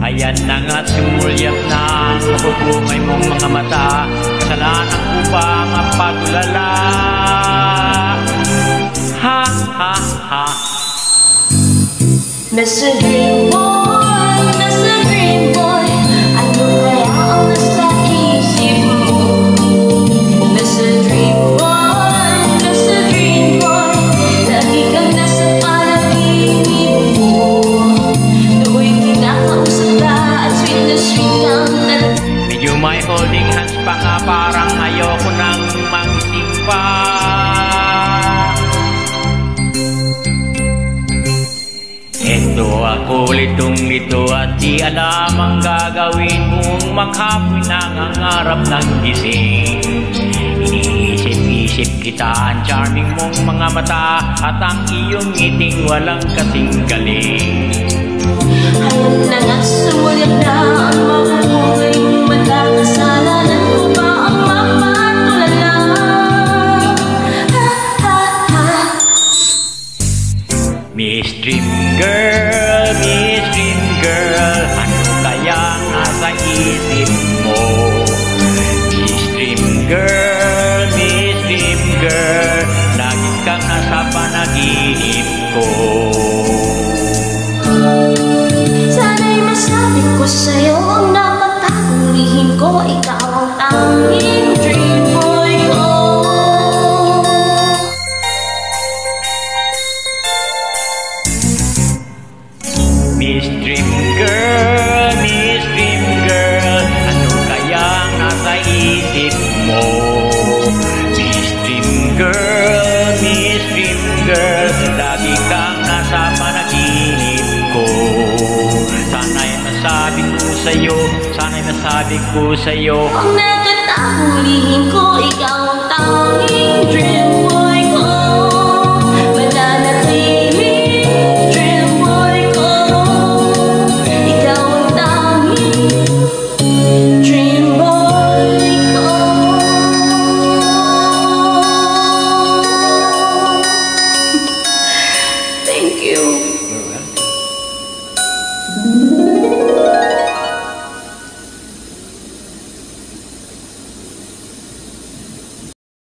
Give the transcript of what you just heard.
Ayan na nga't sumulyap na ang mabubungay mong mga mata. Kasalanan ko ba mapagulala? Ha ha ha. Mr. Dream Boy, Mr. Dream Boy, ano kaya ang nasa isip mo? Mr. Dream Boy, Mr. Dream Boy, lagi kang nasa panaginip mo. Tuwing kinakausap ka at sweet na sweet kang medyo may holding hands pa nga, parang ayoko nang mangising pa. Ito ako litong-lito at di alam ang gagawin mong maghapoy nangangarap ng gising. Iniisip-isip kita ang charming mong mga mata at ang iyong ngiting walang kasing galing. Alam na nga sumulyap na ang mabubungay mong mata. Kasalanan ko ba ang mapatulala? Ha ha ha. Miss Dream Girl, ano kaya nasa isip mo? Miss Dream Girl, lagi kang nasa panaginip ko. Sana'y masabi ko sa'yo ang nakatagong lihim ko. Ikaw ang tanging dream boy ko. Miss Dream Girl, ano kaya nasa isip mo? Miss Dream Girl, lagi kang nasa panaginip ko. Sana'y nasabi ko sa'yo Ang nakatagong lihim ko, ikaw ang tanging dream